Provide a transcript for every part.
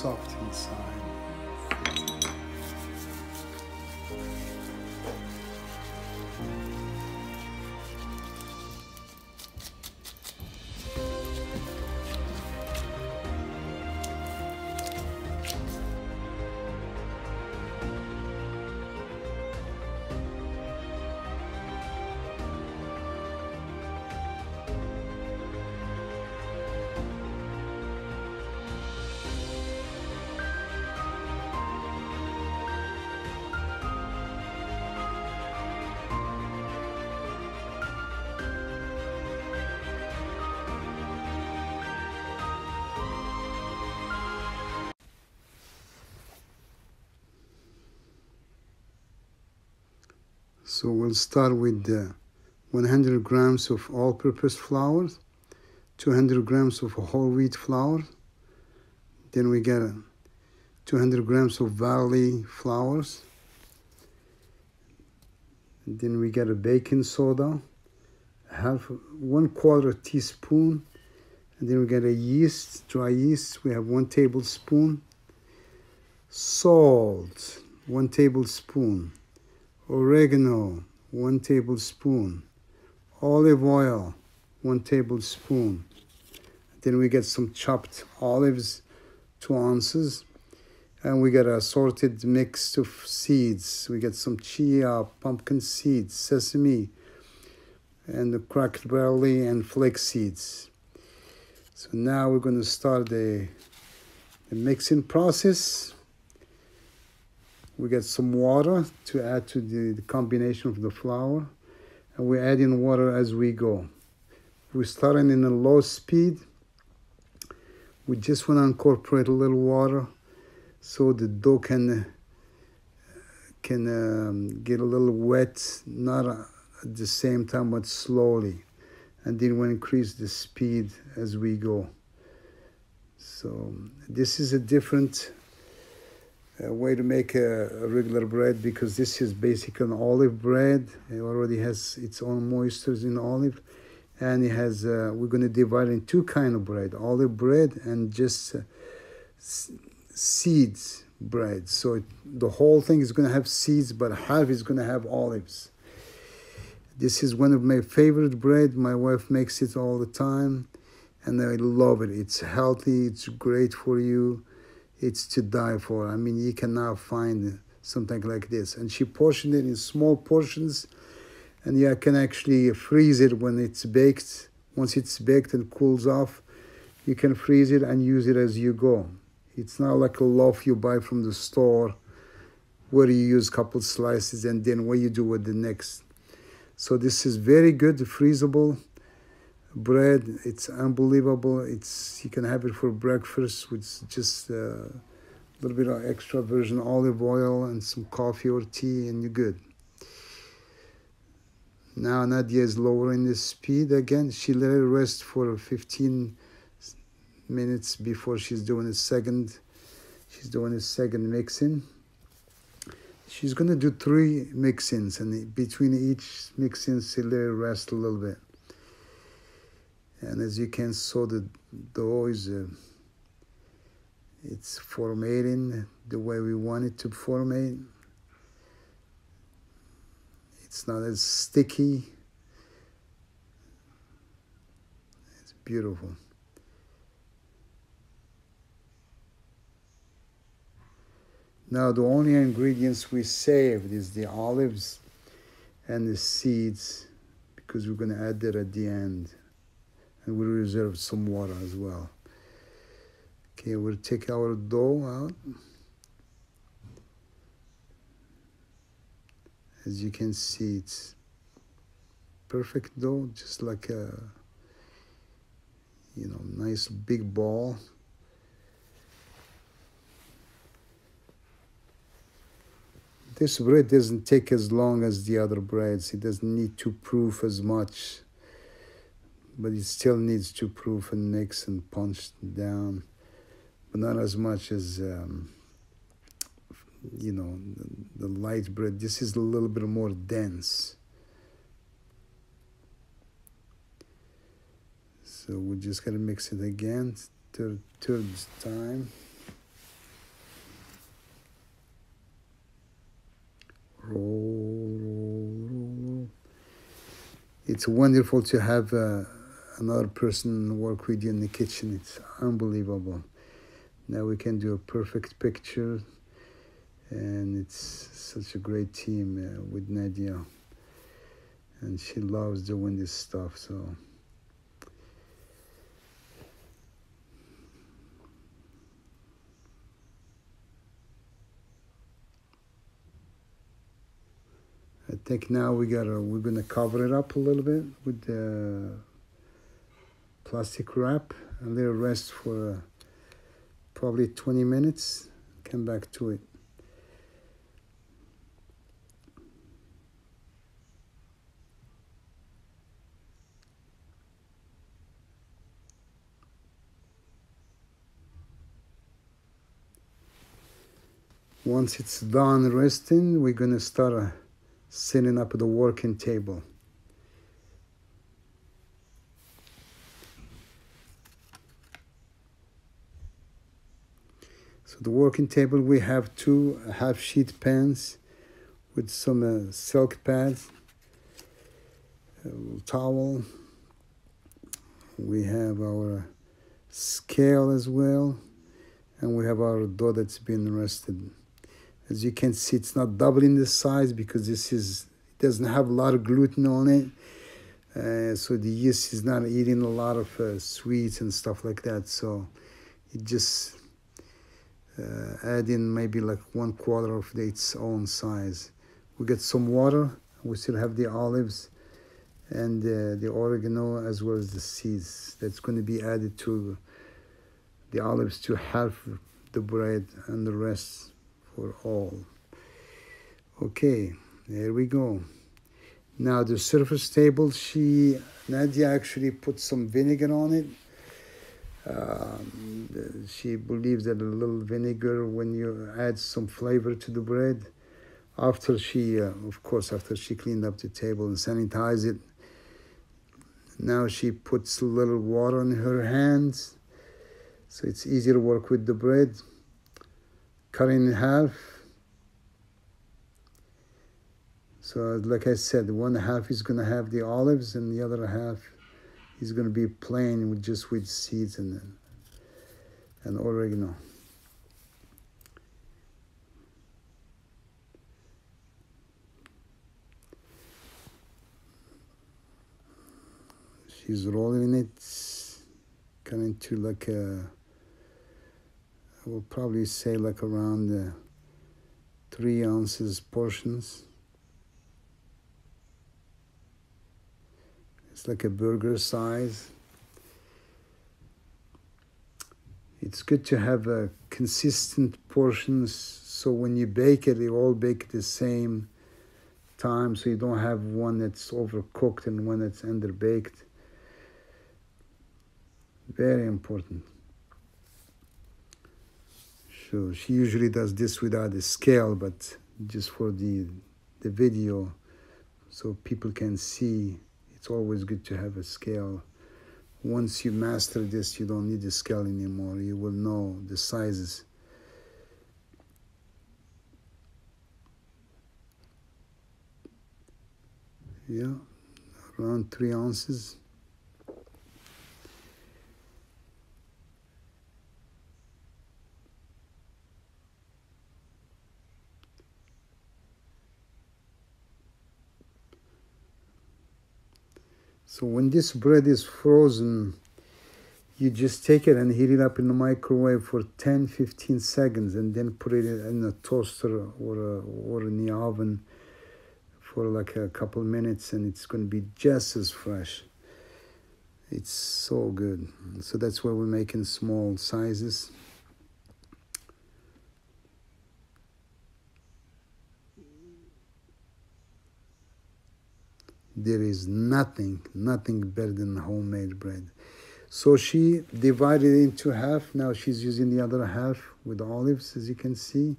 soft inside. So we'll start with 100 grams of all-purpose flour, 200 grams of whole wheat flour. Then we get 200 grams of barley flours. And then we get a baking soda, 1/4 teaspoon. And then we get a yeast, dry yeast. We have 1 tablespoon. Salt, 1 tablespoon. Oregano, 1 tablespoon. Olive oil, 1 tablespoon. Then we get some chopped olives, 2 ounces. And we get an assorted mix of seeds. We get some chia, pumpkin seeds, sesame, and the cracked barley and flax seeds. So now we're going to start the mixing process. We get some water to add to the combination of the flour. And we add in water as we go. We're starting in a low speed. We just want to incorporate a little water so the dough can get a little wet, not at the same time, but slowly. And then we'll increase the speed as we go. So this is a different way to make a regular bread, because this is basically an olive bread. It already has its own moistures in olive, and it has we're going to divide in 2 kinds of bread: olive bread and just seeds bread. So the whole thing is going to have seeds, but half is going to have olives. This is one of my favorite bread. My wife makes it all the time, and I love it. It's healthy, it's great for you. It's to die for. I mean, you cannot find something like this. And she portioned it in small portions, and you can actually freeze it when it's baked. Once it's baked and cools off, you can freeze it and use it as you go. It's not like a loaf you buy from the store where you use a couple slices and then what you do with the next. So this is very good, freezable bread. It's unbelievable. You can have it for breakfast with just a little bit of extra virgin olive oil and some coffee or tea, and you're good. Now Nadia is lowering the speed again. She let it rest for 15 minutes before she's doing a second mixing. She's going to do 3 mixings, and between each mixing she let it rest a little bit. And as you can see, the dough is it's formatting the way we want it to formate. It's not as sticky. It's beautiful. Now the only ingredients we saved is the olives and the seeds, because we're going to add that at the end. And we'll reserve some water as well. Okay, we'll take our dough out. As you can see, it's perfect dough, just like a, nice big ball. This bread doesn't take as long as the other breads. It doesn't need to proof as much, but it still needs to proof and mix and punch down, but not as much as, the light bread. This is a little bit more dense. So we just gotta mix it again, third time. It's wonderful to have another person work with you in the kitchen. It's unbelievable. Now we can do a perfect picture, and it's such a great team with Nadia, and she loves doing this stuff. So I think now we're gonna cover it up a little bit with the plastic wrap, a little rest for probably 20 minutes. Come back to it. Once it's done resting, we're gonna start setting up the working table. So the working table, we have 2 half-sheet pans with some silk pads, a little towel. We have our scale as well, and we have our dough that's been rested. As you can see, it's not doubling the size because it doesn't have a lot of gluten on it. So the yeast is not eating a lot of sweets and stuff like that. So it just add in maybe like 1/4 of its own size. We get some water. We still have the olives and the oregano as well as the seeds. That's going to be added to the olives to half the bread and the rest for all. Okay, there we go. Now the surface table, Nadia actually put some vinegar on it. She believes that a little vinegar, when you add some flavor to the bread, after she cleaned up the table and sanitized it, now she puts a little water on her hands, so it's easier to work with the bread. Cut it in half. So like I said, 1/2 is going to have the olives, and the other half is going to be plain with seeds and oregano. She's rolling it kind of into like I will probably say like around 3 ounces portions. It's like a burger size. It's good to have consistent portions, so when you bake it, you all bake at the same time, so you don't have one that's overcooked and one that's underbaked. Very important. So she usually does this without a scale, but just for the video, so people can see. It's always good to have a scale. Once you master this, you don't need a scale anymore. You will know the sizes. Yeah, around 3 ounces. So when this bread is frozen, you just take it and heat it up in the microwave for 10-15 seconds, and then put it in a toaster or in the oven for like a couple minutes, and it's going to be just as fresh. It's so good. So that's why we're making small sizes. There is nothing better than homemade bread. So she divided it into half. Now she's using the other half with olives, as you can see.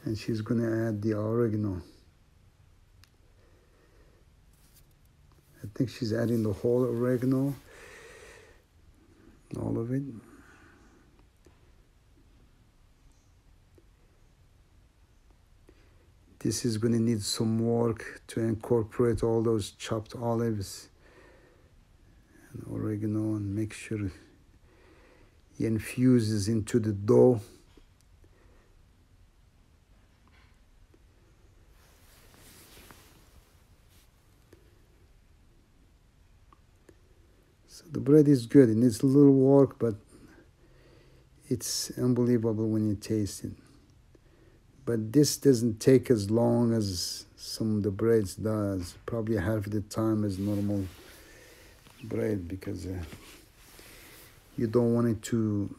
And she's going to add the oregano. I think she's adding the whole oregano, all of it. This is going to need some work to incorporate all those chopped olives and oregano, and make sure it infuses into the dough. So the bread is good. It needs a little work, but it's unbelievable when you taste it. But this doesn't take as long as some of the breads does. Probably half the time as normal bread, because you don't want it to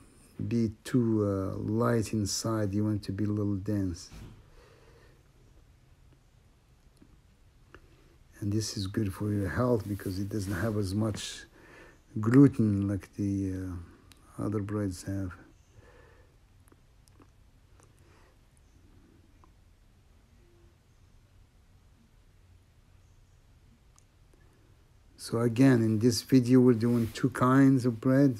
be too light inside. You want it to be a little dense. And this is good for your health because it doesn't have as much gluten like the other breads have. So again, in this video, we're doing two kinds of bread,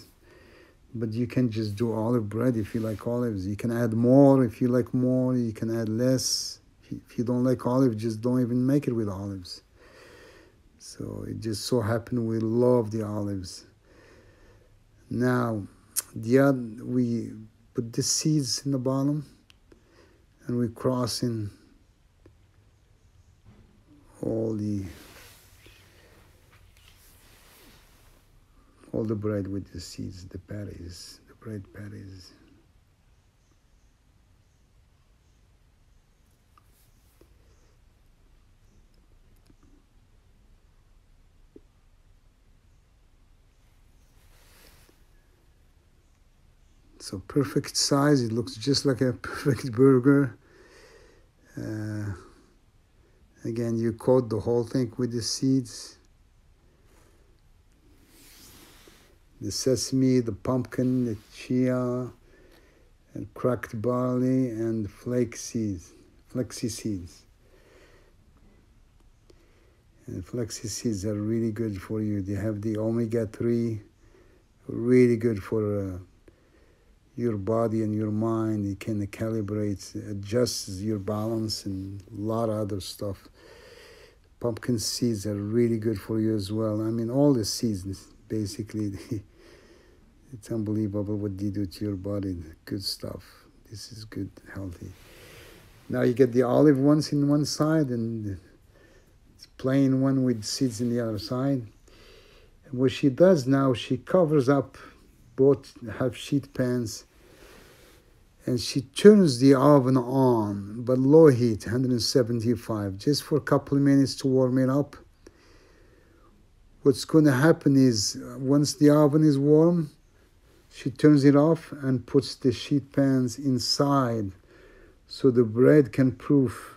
but you can just do olive bread if you like olives. You can add more if you like more. You can add less. If you don't like olive, just don't even make it with olives. So it just so happened we love the olives. Now, we put the seeds in the bottom, and we cross in all the bread with the seeds, the patties, the bread patties. So perfect size. It looks just like a perfect burger. Again, you coat the whole thing with the seeds. The sesame, the pumpkin, the chia, and cracked barley, and flaxseed seeds. And flaxseed seeds are really good for you. They have the omega-3, really good for your body and your mind. It can calibrate, adjusts your balance, and a lot of other stuff. Pumpkin seeds are really good for you as well. I mean, all the seeds, basically, it's unbelievable what they do to your body. Good stuff. This is good, healthy. Now you get the olive ones in one side, and it's plain one with seeds in the other side. And what she does now, she covers up both half sheet pans, and she turns the oven on, but low heat, 175, just for a couple of minutes to warm it up. What's going to happen is, once the oven is warm, she turns it off and puts the sheet pans inside so the bread can proof.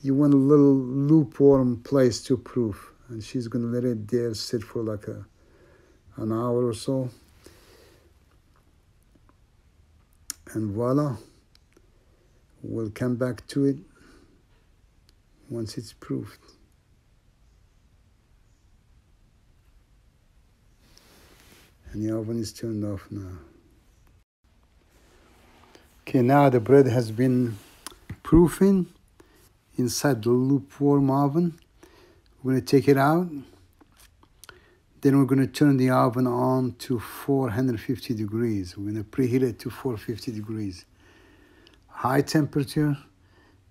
You want a little lukewarm place to proof. And she's going to let it there sit for like an hour or so. And voila, we'll come back to it once it's proofed. And the oven is turned off now. Okay, now the bread has been proofing inside the lukewarm oven. We're going to take it out. Then we're going to turn the oven on to 450 degrees. We're going to preheat it to 450 degrees. High temperature,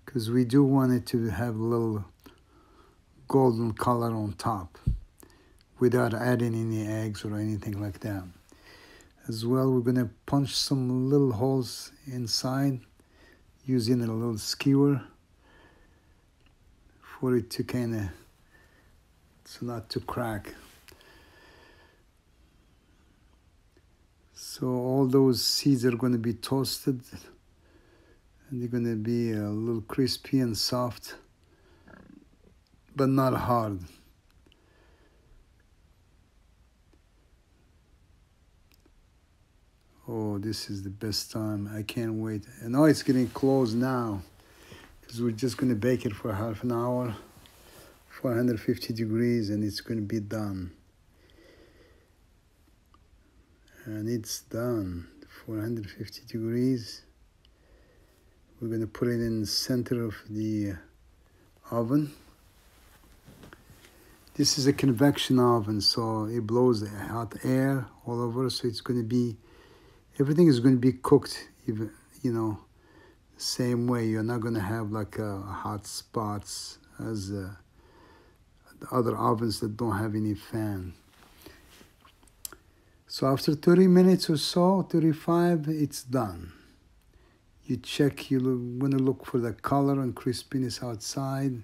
because we do want it to have a little golden color on top, without adding any eggs or anything like that. As well, we're going to punch some little holes inside using a little skewer for it to so not to crack. So all those seeds are going to be toasted, and they're going to be a little crispy and soft, but not hard. Oh, this is the best time. I can't wait. I know it's getting close now, because we're just going to bake it for half an hour, 450 degrees, and it's going to be done. And it's done, 450 degrees. We're going to put it in the center of the oven. This is a convection oven, so it blows hot air all over, so it's going to be, everything is going to be cooked, even, you know, the same way. You're not going to have like hot spots as the other ovens that don't have any fan. So after 30 minutes or so, 35, it's done. You check, you want to look for the color and crispiness outside.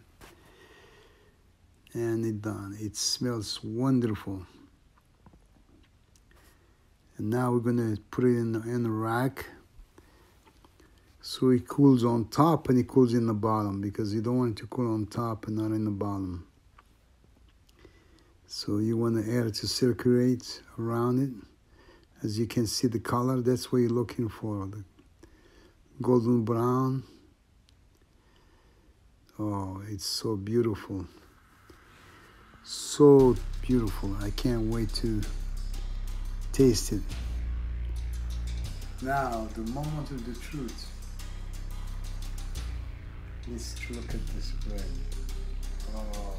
And it's done. It smells wonderful. And now we're going to put it in a rack so it cools on top and it cools in the bottom, because you don't want it to cool on top and not in the bottom. So you want the air to circulate around it. As you can see the color, that's what you're looking for, the golden brown. Oh, it's so beautiful. So beautiful. I can't wait to taste it. Now, the moment of the truth. Let's look at this bread. Oh,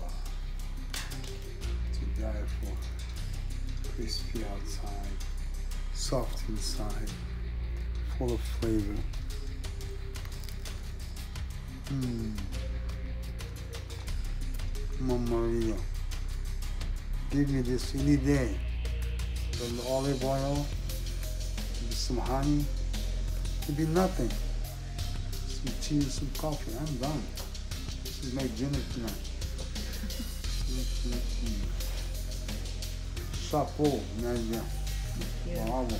to die for. Crispy outside, soft inside, full of flavor. Mamma mia. Give me this any day. Some olive oil, maybe some honey. It'd be nothing. Some tea and some coffee. I'm done. This is my dinner tonight. Chapeau, Nadia. Bravo.